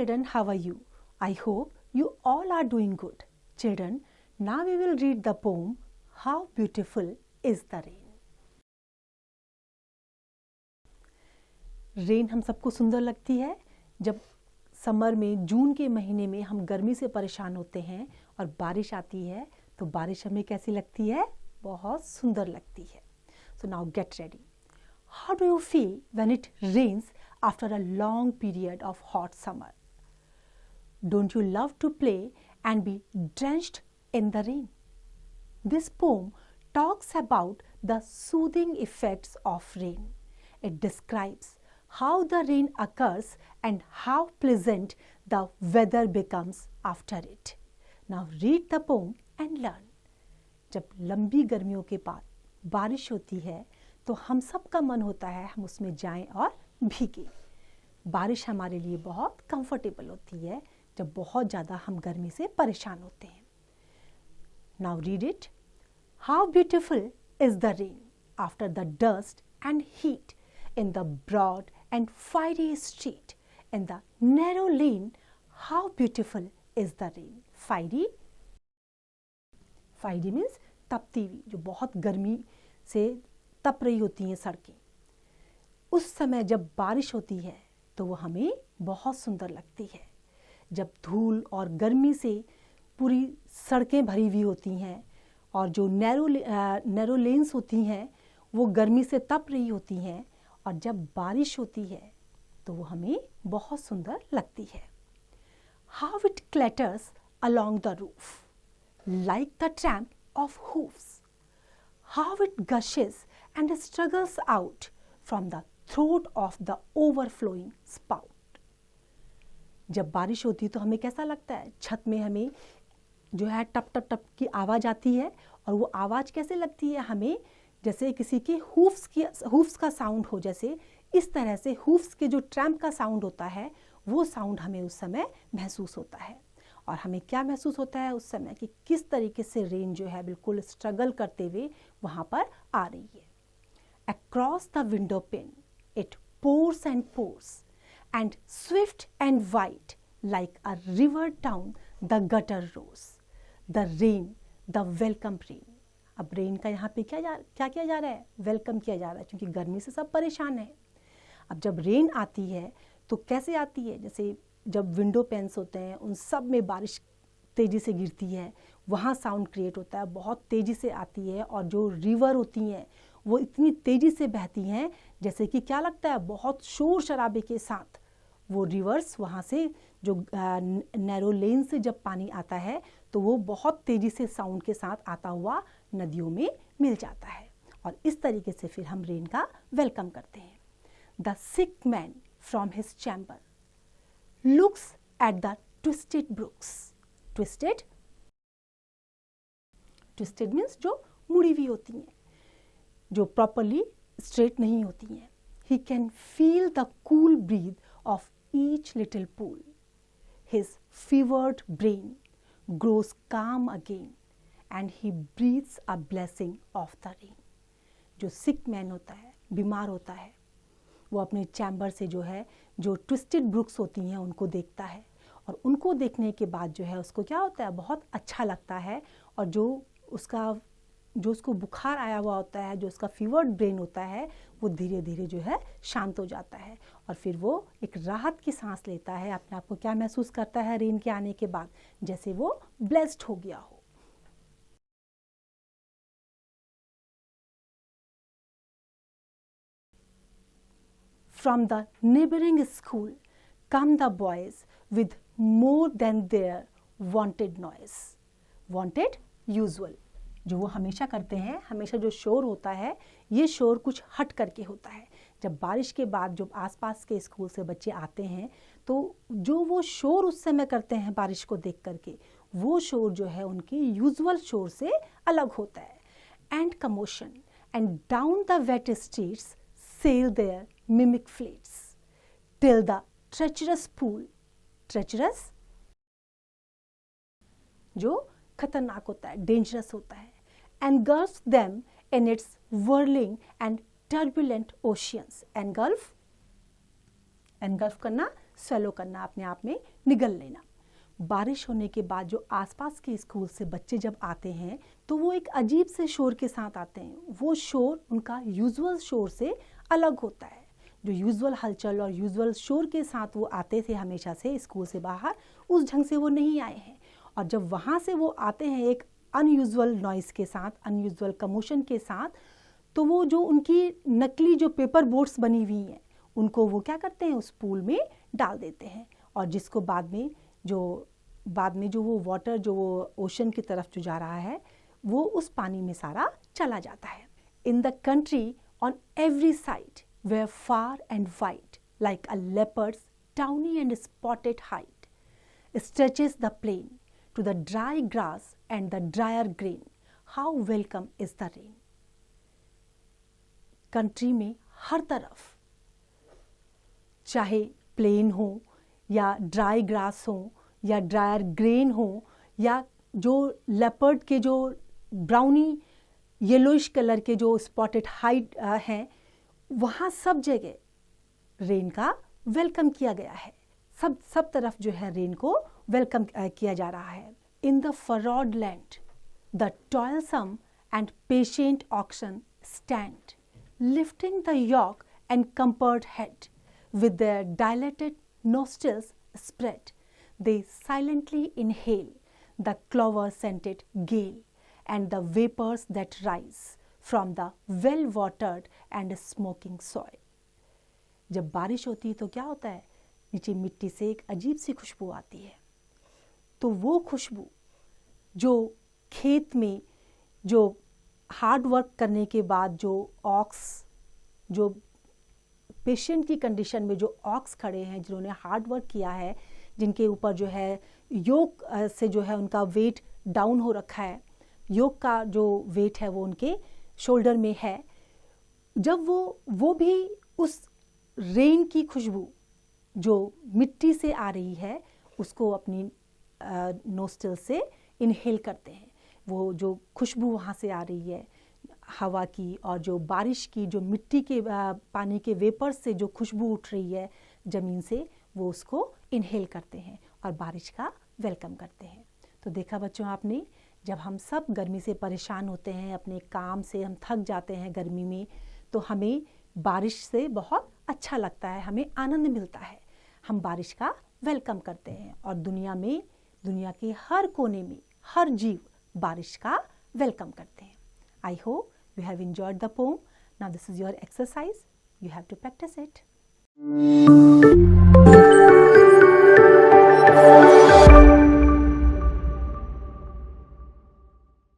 children, how are you? I hope you all are doing good. Children, now we will read the poem, How Beautiful is the Rain. Rain हम सबको सुंदर लगती है। जब summer में, जून के महीने में हम गर्मी से परेशान होते हैं और बारिश आती है तो बारिश हमें कैसी लगती है? बहुत सुंदर लगती है। So now get ready. How do you feel when it rains after a long period of hot summer? Don't you love to play and be drenched in the rain? This poem talks about the soothing effects of rain. It describes how the rain occurs and how pleasant the weather becomes after it. Now read the poem and learn. जब लंबी गर्मियों के बाद बारिश होती है तो हम सब का मन होता है हम उसमें जाएं और भीगें। बारिश हमारे लिए बहुत कंफर्टेबल होती है जब बहुत ज़्यादा हम गर्मी से परेशान होते हैं। Now read it. How beautiful is the rain after the dust and heat in the broad and fiery street, in the narrow lane. How beautiful is the rain. Fiery means तपती हुई, जो बहुत गर्मी से तप रही होती हैं सड़कें। उस समय जब बारिश होती है तो वो हमें बहुत सुंदर लगती है। जब धूल और गर्मी से पूरी सड़कें भरी हुई होती हैं और जो नैरो लेन्स होती हैं वो गर्मी से तप रही होती हैं, और जब बारिश होती है तो वो हमें बहुत सुंदर लगती है। How it clatters along the roof like the tramp of hoofs. How it gushes and struggles out from the throat of the overflowing spout. जब बारिश होती है तो हमें कैसा लगता है? छत में हमें जो है टप टप टप की आवाज़ आती है, और वो आवाज़ कैसे लगती है हमें? जैसे किसी के हूफ्स का साउंड हो, जैसे इस तरह से हूफ्स के जो ट्रैम्प का साउंड होता है वो साउंड हमें उस समय महसूस होता है। और हमें क्या महसूस होता है उस समय कि किस तरीके से रेन जो है बिल्कुल स्ट्रगल करते हुए वहाँ पर आ रही है। Across the window pane it pours and swift and white like a river down the gutter roars. The rain, the welcome rain. अब रेन का यहाँ पे क्या किया जा रहा है? वेलकम किया जा रहा है, क्योंकि गर्मी से सब परेशान है। अब जब रेन आती है तो कैसे आती है? जैसे जब विंडो पेन्स होते हैं उन सब में बारिश तेज़ी से गिरती है, वहाँ साउंड क्रिएट होता है, बहुत तेज़ी से आती है, और जो रिवर होती हैं वो इतनी तेज़ी से बहती हैं जैसे कि क्या लगता है बहुत शोर शराबे के साथ वो रिवर्स वहाँ से जो नैरो लेन से जब पानी आता है तो वो बहुत तेज़ी से साउंड के साथ आता हुआ नदियों में मिल जाता है, और इस तरीके से फिर हम रेन का वेलकम करते हैं। The sick man from his chamber looks at the twisted brooks. Twisted means जो मुड़ी हुई होती हैं, जो प्रॉपरली स्ट्रेट नहीं होती हैं। He can feel the cool breeze of each little pool. His fevered brain grows calm again and he breathes a blessing of the rain. जो सिक मैन होता है, बीमार होता है, वो अपने चैम्बर से जो है जो ट्विस्टेड ब्रुक्स होती हैं उनको देखता है, और उनको देखने के बाद जो है उसको क्या होता है? बहुत अच्छा लगता है, और जो उसको बुखार आया हुआ होता है, जो उसका फीवर्ड ब्रेन होता है, वो धीरे धीरे जो है शांत हो जाता है, और फिर वो एक राहत की सांस लेता है। अपने आप को क्या महसूस करता है रेन के आने के बाद? जैसे वो ब्लेस्ड हो गया हो। From the neighboring school come the boys with more than their wanted noise. Wanted, usual. जो वो हमेशा करते हैं, हमेशा जो शोर होता है ये शोर कुछ हट करके होता है। जब बारिश के बाद जब आसपास के स्कूल से बच्चे आते हैं तो जो वो शोर उस समय करते हैं बारिश को देख करके, वो शोर जो है उनके यूजुअल शोर से अलग होता है। And commotion and down the wet streets sail their mimic fleets till the treacherous pool, treacherous जो खतरनाक होता है, डेंजरस होता है, engulfs them in its whirling and turbulent oceans. engulf करना स्वेलो करना, अपने आप में निगल लेना। बारिश होने के बाद जो आसपास के स्कूल से बच्चे जब आते हैं तो वो एक अजीब से शोर के साथ आते हैं। वो शोर उनका यूजुअल शोर से अलग होता है। जो यूजुअल हलचल और यूजुअल शोर के साथ वो आते थे हमेशा से स्कूल से बाहर, उस ढंग से वो नहीं आए हैं। और जब वहाँ से वो आते हैं एक अनयूजुअल नॉइज़ के साथ, अनयूजुअल कमोशन के साथ, तो वो जो उनकी नकली जो पेपर बोट्स बनी हुई हैं उनको वो क्या करते हैं, उस पूल में डाल देते हैं। और जिसको बाद में जो वो वाटर जो वो ओशन की तरफ जो जा रहा है वो उस पानी में सारा चला जाता है। In the country on every side where far and wide like a leopard's downy and spotted hide stretches the plain to the dry grass and the drier grain. How welcome is the rain. Country में हर तरफ, चाहे plane हो या dry grass हो या dryer grain हो या जो लेपर्ड के जो ब्राउनी येलोइश कलर के जो स्पॉटेड हाइड हैं, वहाँ सब जगह रेन का वेलकम किया गया है। सब तरफ जो है रेन को वेलकम किया जा रहा है। In the furrowed land the toilsome and patient oxen stand lifting the yoke encumbered head with their dilated nostrils spread, they silently inhale the clover-scented gale and the vapors that rise from the well-watered and smoking soil. जब बारिश होती है तो क्या होता है, नीचे मिट्टी से एक अजीब सी खुशबू आती है। तो वो खुशबू जो खेत में जो हार्ड वर्क करने के बाद जो ऑक्स, जो पेशेंट की कंडीशन में जो ऑक्स खड़े हैं, जिन्होंने हार्ड वर्क किया है, जिनके ऊपर जो है योक से जो है उनका वेट डाउन हो रखा है, योक का जो वेट है वो उनके शोल्डर में है, जब वो भी उस रेन की खुशबू जो मिट्टी से आ रही है उसको अपनी नोस्ट्रिल से इनहेल करते हैं। वो जो खुशबू वहाँ से आ रही है हवा की और जो बारिश की, जो मिट्टी के पानी के वेपर से जो खुशबू उठ रही है ज़मीन से, वो उसको इनहेल करते हैं और बारिश का वेलकम करते हैं। तो देखा बच्चों आपने, जब हम सब गर्मी से परेशान होते हैं, अपने काम से हम थक जाते हैं गर्मी में, तो हमें बारिश से बहुत अच्छा लगता है, हमें आनंद मिलता है। हम बारिश का वेलकम करते हैं और दुनिया के हर कोने में हर जीव बारिश का वेलकम करते हैं। I hope you have enjoyed the poem. Now this is your exercise. You have to practice it.